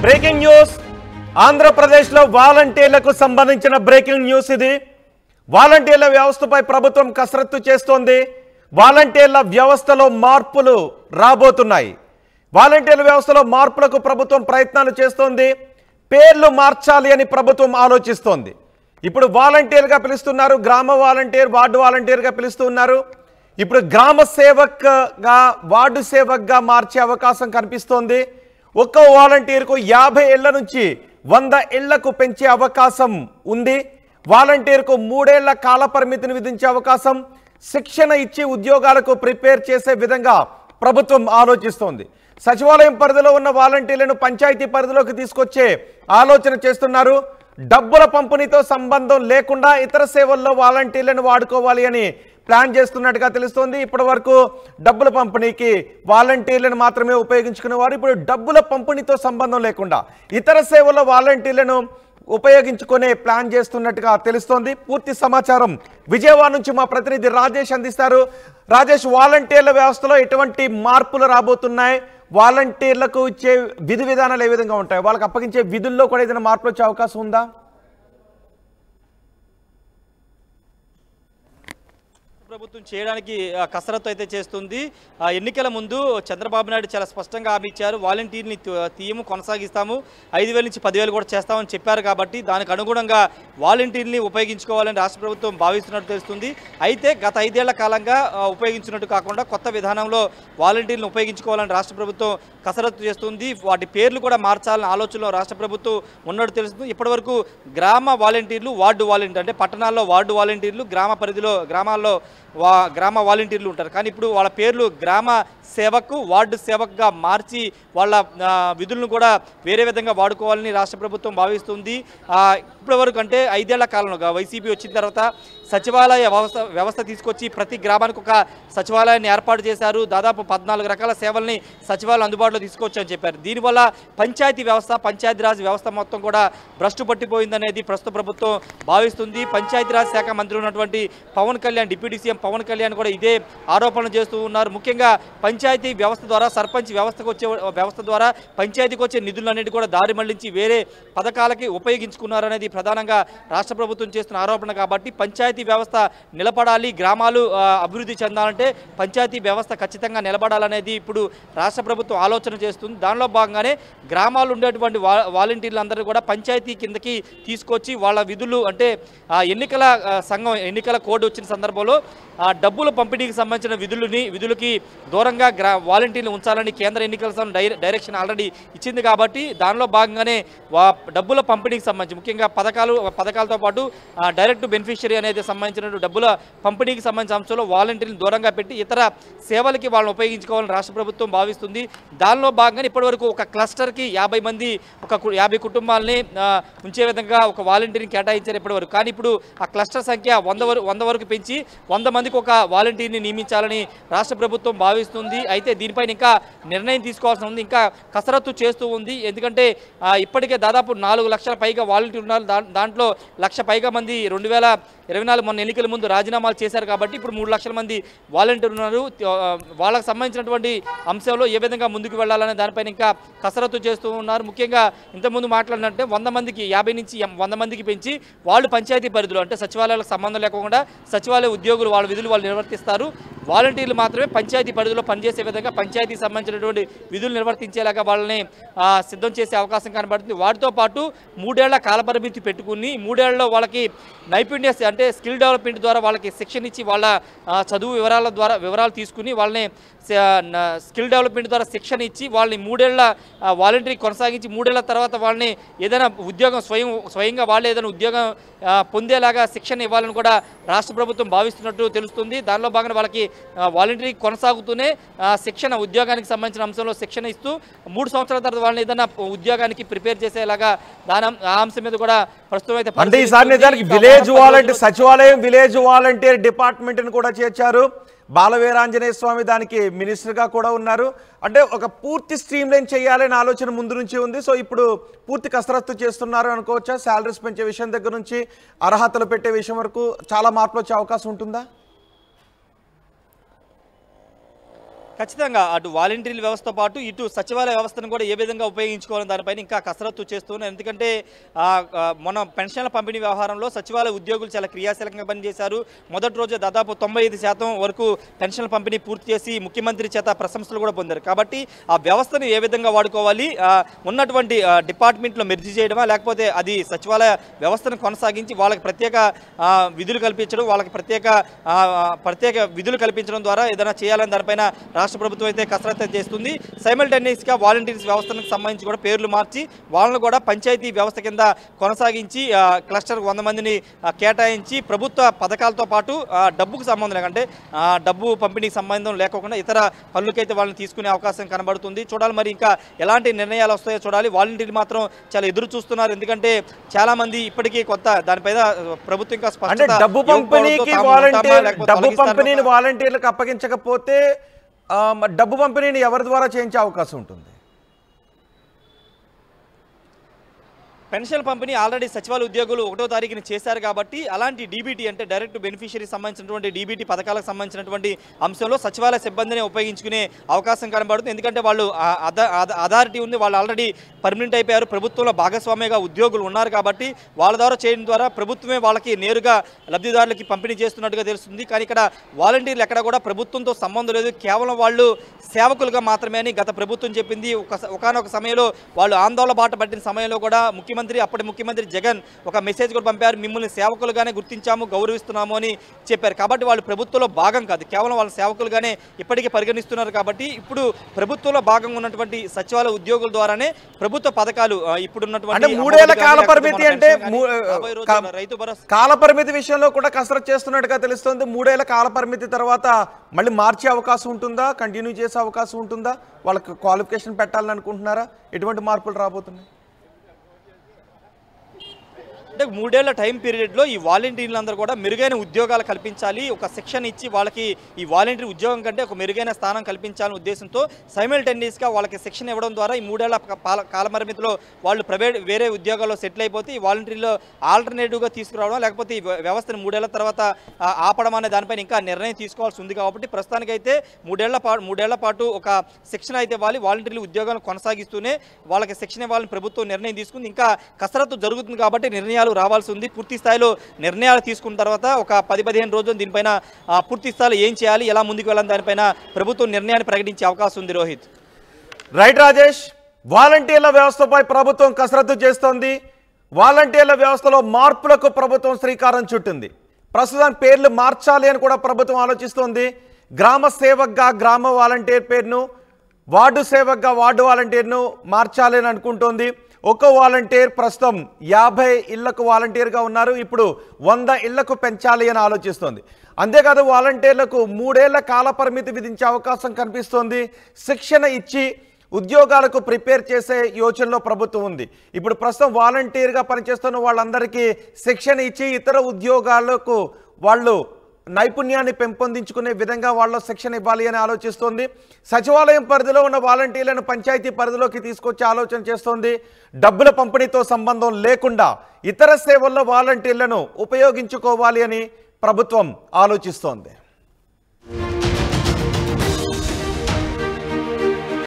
Breaking news ఆంధ్రప్రదేశ్లో వాలంటీర్లకు సంబంధించిన బ్రేకింగ్ న్యూస్ ఇది. వాలంటీర్ల వ్యవస్థపై ప్రభుత్వం కసరత్తు చేస్తోంది. వాలంటీర్ల వ్యవస్థలో మార్పులు రాబోతున్నాయి. వాలంటీర్ల వ్యవస్థలో మార్పులకు ప్రభుత్వం ప్రయత్నాలు చేస్తోంది. పేర్లు మార్చాలి అని ప్రభుత్వం ఆలోచిస్తోంది. ఇప్పుడు వాలంటీర్గా పిలుస్తున్నారు, గ్రామ వాలంటీర్, వార్డు వాలంటీర్గా పిలుస్తున్నారు. ఇప్పుడు గ్రామ సేవక్గా వార్డు సేవక్గా మార్చే అవకాశం కనిపిస్తోంది. ఒక్కో వాలంటీర్కు 50 ఏళ్ల నుంచి 100 ఏళ్లకు పెంచే అవకాశం ఉంది. వాలంటీర్కు 3 ఏళ్ల కాల పరిమితిని విధించే అవకాశం, శిక్షణ ఇచ్చి ఉద్యోగాలకు ప్రిపేర్ చేసే విధంగా ప్రభుత్వం ఆలోచిస్తోంది. సచివాలయం పరిధిలో ఉన్న వాలంటీర్లను పంచాయతీ పరిధిలోకి తీసుకొచ్చే ఆలోచన చేస్తున్నారు. డబ్బుల పంపిణీతో సంబంధం లేకుండా ఇతర సేవల్లో వాలంటీర్లను వాడుకోవాలి అని ప్లాన్ చేస్తున్నట్టుగా తెలుస్తోంది. ఇప్పటి వరకు డబ్బుల పంపిణీకి వాలంటీర్లను మాత్రమే ఉపయోగించుకునేవారు. ఇప్పుడు డబ్బుల పంపిణీతో సంబంధం లేకుండా ఇతర సేవల్లో వాలంటీర్లను ఉపయోగించుకునే ప్లాన్ చేస్తున్నట్టుగా తెలుస్తోంది. పూర్తి సమాచారం విజయవాడ నుంచి మా ప్రతినిధి రాజేష్ అందిస్తారు. రాజేష్, వాలంటీర్ల వ్యవస్థలో ఎటువంటి మార్పులు రాబోతున్నాయి? వాలంటీర్లకు ఇచ్చే విధి విధానాలు ఏ విధంగా ఉంటాయి? వాళ్ళకి అప్పగించే విధుల్లో కూడా ఏదైనా మార్పులు వచ్చే అవకాశం ఉందా? ప్రభుత్వం చేయడానికి కసరత్తు అయితే చేస్తుంది. ఎన్నికల ముందు చంద్రబాబు నాయుడు చాలా స్పష్టంగా హామీ ఇచ్చారు. వాలంటీర్ని తీయము, కొనసాగిస్తాము, 5,000 నుంచి 10,000 కూడా చేస్తామని చెప్పారు. కాబట్టి దానికి అనుగుణంగా వాలంటీర్ని ఉపయోగించుకోవాలని రాష్ట్ర ప్రభుత్వం భావిస్తున్నట్టు తెలుస్తుంది. అయితే గత 5 ఏళ్ల కాలంగా ఉపయోగించినట్టు కాకుండా కొత్త విధానంలో వాలంటీర్లను ఉపయోగించుకోవాలని రాష్ట్ర ప్రభుత్వం కసరత్తు చేస్తుంది. వాటి పేర్లు కూడా మార్చాలని ఆలోచనలో రాష్ట్ర ప్రభుత్వం ఉన్నట్టు తెలుస్తుంది. ఇప్పటివరకు గ్రామ వాలంటీర్లు, వార్డు వాలంటీర్లు, అంటే పట్టణాల్లో వార్డు వాలంటీర్లు, గ్రామ పరిధిలో గ్రామాల్లో గ్రామ వాలంటీర్లు ఉంటారు. కానీ ఇప్పుడు వాళ్ళ పేర్లు గ్రామ సేవకు, వార్డు సేవకుగా మార్చి వాళ్ళ విధులను కూడా వేరే విధంగా వాడుకోవాలని రాష్ట్ర ప్రభుత్వం భావిస్తుంది. ఇప్పటివరకు అంటే 5 ఏళ్ల కాలంలో వైసీపీ వచ్చిన తర్వాత సచివాలయ వ్యవస్థ తీసుకొచ్చి ప్రతి గ్రామానికి ఒక సచివాలయాన్ని ఏర్పాటు చేశారు. దాదాపు 14 రకాల సేవల్ని సచివాలయం అందుబాటులో తీసుకొచ్చని చెప్పారు. దీనివల్ల పంచాయతీ వ్యవస్థ, పంచాయతీరాజ్ వ్యవస్థ మొత్తం కూడా భ్రష్టు పట్టిపోయిందనేది ప్రస్తుత ప్రభుత్వం భావిస్తుంది. పంచాయతీరాజ్ శాఖ మంత్రి ఉన్నటువంటి పవన్ కళ్యాణ్, డిప్యూటీ సీఎం పవన్ కళ్యాణ్ కూడా ఇదే ఆరోపణలు చేస్తూ ఉన్నారు. ముఖ్యంగా పంచాయతీ వ్యవస్థ ద్వారా, సర్పంచ్ వ్యవస్థ ద్వారా పంచాయతీకి వచ్చే నిధులన్నిటి కూడా దారి మళ్లించి వేరే పథకాలకి ఉపయోగించుకున్నారనేది ప్రధానంగా రాష్ట్ర ప్రభుత్వం చేస్తున్న ఆరోపణ. కాబట్టి పంచాయతీ వ్యవస్థ నిలబడాలి, గ్రామాలు అభివృద్ధి చెందాలంటే పంచాయతీ వ్యవస్థ ఖచ్చితంగా నిలబడాలనేది ఇప్పుడు రాష్ట్ర ప్రభుత్వం ఆలోచన చేస్తుంది. దానిలో భాగంగానే గ్రామాలు ఉండేటువంటి వాలంటీర్లందరూ కూడా పంచాయతీ కిందకి తీసుకొచ్చి వాళ్ళ విధులు, అంటే ఎన్నికల సంఘం, ఎన్నికల కోడ్ వచ్చిన సందర్భంలో డబ్బుల పంపిణీకి సంబంధించిన విధులకి దూరంగా వాలంటీర్లు ఉంచాలని కేంద్ర ఎన్నికల సంఘం డైరెక్షన్ ఆల్రెడీ ఇచ్చింది. కాబట్టి దానిలో భాగంగానే డబ్బుల పంపిణీకి సంబంధించి ముఖ్యంగా పథకాలతో పాటు డైరెక్ట్ బెనిఫిషియరీ అనేది సంబంధించిన డబ్బుల పంపిణీకి సంబంధించిన అంశంలో వాలంటీర్లు దూరంగా పెట్టి ఇతర సేవలకి వాళ్ళని ఉపయోగించుకోవాలని రాష్ట్ర ప్రభుత్వం భావిస్తుంది. దానిలో భాగంగా ఇప్పటివరకు ఒక క్లస్టర్కి 50 మంది, ఒక 50 కుటుంబాలని ఉంచే విధంగా ఒక వాలంటీర్ని కేటాయించారు ఇప్పటివరకు. కానీ ఇప్పుడు ఆ క్లస్టర్ సంఖ్య 100 వరకు పెంచి 100 మందికి ఒక వాలంటీర్ని నియమించాలని రాష్ట్ర ప్రభుత్వం భావిస్తుంది. అయితే దీనిపైన ఇంకా నిర్ణయం తీసుకోవాల్సి ఉంది, ఇంకా కసరత్తు చేస్తూ ఉంది. ఎందుకంటే ఇప్పటికే దాదాపు 4 లక్షల పైగా వాలంటీర్లు ఉన్నారు. దాంట్లో 1 లక్ష పైగా మంది 2024 మొన్న ఎన్నికల ముందు రాజీనామాలు చేశారు. కాబట్టి ఇప్పుడు 3 లక్షల మంది వాలంటీర్లు ఉన్నారు. వాళ్ళకు సంబంధించినటువంటి అంశంలో ఏ విధంగా ముందుకు వెళ్ళాలనే దానిపైన ఇంకా కసరత్తు చేస్తూ ఉన్నారు. ముఖ్యంగా ఇంతకుముందు మాట్లాడినట్టే 100 మందికి 50 నుంచి 100 మందికి పెంచి వాళ్ళు పంచాయతీ పరిధిలో, అంటే సచివాలయాలకు సంబంధం లేకుండా సచివాలయ ఉద్యోగులు వాళ్ళ విధులు వాళ్ళు నిర్వర్తిస్తారు. వాలంటీర్లు మాత్రమే పంచాయతీ పరిధిలో పనిచేసే విధంగా పంచాయతీకి సంబంధించినటువంటి విధులు నిర్వర్తించేలాగా వాళ్ళని సిద్ధం చేసే అవకాశం కనబడుతుంది. వాటితో పాటు 3 ఏళ్ల కాలపరిమితి పెట్టుకుని 3 ఏళ్లలో వాళ్ళకి నైపుణ్య, అంటే స్కిల్ డెవలప్మెంట్ ద్వారా వాళ్ళకి శిక్షణ ఇచ్చి వాళ్ళ చదువు వివరాలు తీసుకుని వాళ్ళని స్కిల్ డెవలప్మెంట్ ద్వారా శిక్షణ ఇచ్చి వాళ్ళని 3 ఏళ్ల వాలంటీర్ కొనసాగించి 3 ఏళ్ల తర్వాత వాళ్ళని ఏదైనా ఉద్యోగం స్వయంగా వాళ్ళు ఏదైనా ఉద్యోగం పొందేలాగా శిక్షణ ఇవ్వాలని కూడా రాష్ట్ర ప్రభుత్వం భావిస్తున్నట్టు తెలుస్తుంది. దానిలో భాగంగా వాళ్ళకి వాలంటీర్ కొనసాగుతూనే శిక్షణ, ఉద్యోగానికి సంబంధించిన అంశంలో శిక్షణ ఇస్తూ 3 సంవత్సరాల తర్వాత వాళ్ళని ఏదైనా ఉద్యోగానికి ప్రిపేర్ చేసేలాగా ఆ అంశం మీద కూడా ప్రస్తుతం అయితే సచివాలయం విలేజ్ వాలంటీర్ డిపార్ట్మెంట్ ని కూడా చేర్చారు. బాలవీరాంజనేయ స్వామి దానికి మినిస్టర్గా కూడా ఉన్నారు. అంటే ఒక పూర్తి స్ట్రీమ్ లైన్ చేయాలనే ఆలోచన ముందు నుంచి ఉంది. సో ఇప్పుడు పూర్తి కసరత్తు చేస్తున్నారు అనుకోవచ్చా? శాలరీస్ పెంచే విషయం దగ్గర నుంచి అర్హతలు పెట్టే విషయం వరకు చాలా మార్పులు వచ్చే అవకాశం ఉంటుందా? ఖచ్చితంగా అటు వాలంటీర్ల వ్యవస్థతో పాటు ఇటు సచివాలయ వ్యవస్థను కూడా ఏ విధంగా ఉపయోగించుకోవాలని దానిపైన ఇంకా కసరత్తు చేస్తున్నారు. ఎందుకంటే మన పెన్షన్ల పంపిణీ వ్యవహారంలో సచివాలయ ఉద్యోగులు చాలా క్రియాశీలకంగా పనిచేశారు. మొదటి రోజు దాదాపు 95% వరకు పెన్షన్ల పంపిణీ పూర్తి చేసి ముఖ్యమంత్రి చేత ప్రశంసలు కూడా పొందారు. కాబట్టి ఆ వ్యవస్థను ఏ విధంగా వాడుకోవాలి, ఉన్నటువంటి డిపార్ట్మెంట్లో మెర్జీ చేయడమా లేకపోతే అది సచివాలయ వ్యవస్థను కొనసాగించి వాళ్ళకి ప్రత్యేక విధులు కల్పించడం, వాళ్ళకి ప్రత్యేక విధులు కల్పించడం ద్వారా ఏదైనా చేయాలని దానిపైన రాష్ట్ర ప్రభుత్వం అయితే కసరత్తు చేస్తుంది. సైమల్టేనియస్గా వాలంటీర్స్ వ్యవస్థకు సంబంధించి కూడా పేర్లు మార్చి వాళ్ళను కూడా పంచాయతీ వ్యవస్థ కింద కొనసాగించి క్లస్టర్ 100 మందిని కేటాయించి ప్రభుత్వ పథకాలతో పాటు డబ్బుకు సంబంధం అంటే డబ్బు పంపిణీకి సంబంధం లేకుండా ఇతర పనులకైతే వాళ్ళని తీసుకునే అవకాశం కనబడుతుంది. చూడాలి మరి ఇంకా ఎలాంటి నిర్ణయాలు వస్తాయో చూడాలి. వాలంటీర్లు మాత్రం చాలా ఎదురు చూస్తున్నారు. ఎందుకంటే చాలా మంది ఇప్పటికీ కొత్త దానిపైన ప్రభుత్వం ఇంకా స్పష్టత డబ్బు పంపిణీని వాలంటీర్లకు అప్పగించకపోతే డబ్బు పంపిణీని ఎవరి ద్వారా చేయించే అవకాశం ఉంటుంది? పెన్షన్ పంపిణీ ఆల్రెడీ సచివాలయ ఉద్యోగులు 1వ తారీఖున చేశారు కాబట్టి అలాంటి డీబీటీ అంటే డైరెక్ట్ బెనిఫిషియరీ సంబంధించినటువంటి డీబీటీ పథకాలకు సంబంధించినటువంటి అంశంలో సచివాలయ సిబ్బందిని ఉపయోగించుకునే అవకాశం కనబడుతుంది. ఎందుకంటే వాళ్ళు అథారిటీ ఉంది, వాళ్ళు ఆల్రెడీ పర్మనెంట్ అయిపోయారు, ప్రభుత్వంలో భాగస్వామిగా ఉద్యోగులు ఉన్నారు కాబట్టి వాళ్ళ ద్వారా చేయడం ద్వారా ప్రభుత్వమే వాళ్ళకి నేరుగా లబ్ధిదారులకి పంపిణీ చేస్తున్నట్టుగా తెలుస్తుంది. కానీ ఇక్కడ వాలంటీర్లు ఎక్కడ కూడా ప్రభుత్వంతో సంబంధం లేదు, కేవలం వాళ్ళు సేవకులుగా మాత్రమే అని గత ప్రభుత్వం చెప్పింది. ఒకనొక సమయంలో వాళ్ళు ఆందోళన బాట పట్టిన సమయంలో కూడా అప్పటి ముఖ్యమంత్రి జగన్ ఒక మెసేజ్ కూడా పంపారు, మిమ్మల్ని సేవకులుగానే గుర్తించాము, గౌరవిస్తున్నాము అని చెప్పారు. కాబట్టి వాళ్ళు ప్రభుత్వంలో భాగం కాదు, కేవలం వాళ్ళ సేవకులుగానే ఇప్పటికీ పరిగణిస్తున్నారు. కాబట్టి ఇప్పుడు ప్రభుత్వంలో భాగంగా ఉన్నటువంటి సచివాలయ ఉద్యోగుల ద్వారానే ప్రభుత్వ పథకాలు ఇప్పుడున్నటువంటి 3 ఏళ్ల కాల పరిమితి అంటే రైతు భరోసా కాల పరిమితి విషయంలో కూడా కసరత్తు చేస్తున్నట్టుగా తెలుస్తుంది. 3 ఏళ్ల కాల పరిమితి తర్వాత మళ్ళీ మార్చే అవకాశం ఉంటుందా, కంటిన్యూ చేసే అవకాశం ఉంటుందా, వాళ్ళకి క్వాలిఫికేషన్ పెట్టాలని అనుకుంటున్నారా, ఎటువంటి మార్పులు రాబోతున్నాయి? అంటే 3 ఏళ్ల టైం పీరియడ్లో ఈ వాలంటీర్లందరూ కూడా మెరుగైన ఉద్యోగాలు కల్పించాలి, ఒక శిక్షణ ఇచ్చి వాళ్ళకి ఈ వాలంటీర్ ఉద్యోగం కంటే ఒక మెరుగైన స్థానం కల్పించాలనే ఉద్దేశంతో సైమల్టేనియస్గా వాళ్ళకి శిక్షణ ఇవ్వడం ద్వారా ఈ 3 ఏళ్ల కాలపరిమితిలో వాళ్ళు వేరే ఉద్యోగాల్లో సెటిల్ అయిపోతే ఈ వాలంటీర్లో ఆల్టర్నేటివ్గా తీసుకురావడం లేకపోతే ఈ వ్యవస్థను 3 ఏళ్ల తర్వాత ఆపడం అనే దానిపైన ఇంకా నిర్ణయం తీసుకోవాల్సి ఉంది. కాబట్టి ప్రస్తుతానికైతే 3 ఏళ్ల పాటు ఒక శిక్షణ అయితే వాలంటీర్లు ఉద్యోగాలను కొనసాగిస్తూనే వాళ్ళకి శిక్షణ ఇవ్వాలని ప్రభుత్వం నిర్ణయం తీసుకుంది. ఇంకా కసరత్తు జరుగుతుంది కాబట్టి నిర్ణయాలు రావాల్సి ఉంది. పూర్తి స్థాయిలో నిర్ణయాలు తీసుకున్న తర్వాత ఒక 10-15 రోజులు దీనిపైన పూర్తి స్థాయిలో ఏం చేయాలి, ఎలా ముందుకు వెళ్ళాలి దానిపైన ప్రభుత్వం నిర్ణయాన్ని ప్రకటించే అవకాశం ఉంది. రోహిత్. రైట్ రాజేష్, వాలంటీర్ల వ్యవస్థపై ప్రభుత్వం కసరత్తు చేస్తోంది. వాలంటీర్ల వ్యవస్థలో మార్పులకు ప్రభుత్వం శ్రీకారం చుట్టింది. ప్రస్తుతం పేర్లు మార్చాలి అని కూడా ప్రభుత్వం ఆలోచిస్తోంది. గ్రామ సేవక్గా గ్రామ వాలంటీర్ పేరును, వార్డు సేవక్గా వార్డు వాలంటీర్ను మార్చాలి అని అనుకుంటోంది. ఒక వాలంటీర్ ప్రస్తుతం 50 ఇళ్లకు వాలంటీర్గా ఉన్నారు, ఇప్పుడు 100 ఇళ్లకు పెంచాలి అని ఆలోచిస్తోంది. అంతేకాదు వాలంటీర్లకు 3 ఏళ్ల కాల పరిమితి విధించే అవకాశం కనిపిస్తోంది. శిక్షణ ఇచ్చి ఉద్యోగాలకు ప్రిపేర్ చేసే యోచనలో ప్రభుత్వం ఉంది. ఇప్పుడు ప్రస్తుతం వాలంటీర్గా పనిచేస్తున్న వాళ్ళందరికీ శిక్షణ ఇచ్చి ఇతర ఉద్యోగాలకు వాళ్ళు నైపుణ్యాన్ని పెంపొందించుకునే విధంగా వాళ్ళ శిక్షణ ఇవ్వాలి అని ఆలోచిస్తోంది. సచివాలయం పరిధిలో ఉన్న వాలంటీర్లను పంచాయతీ పరిధిలోకి తీసుకొచ్చే ఆలోచన చేస్తోంది. డబ్బుల పంపిణీతో సంబంధం లేకుండా ఇతర సేవల్లో వాలంటీర్లను ఉపయోగించుకోవాలి అని ప్రభుత్వం ఆలోచిస్తోంది.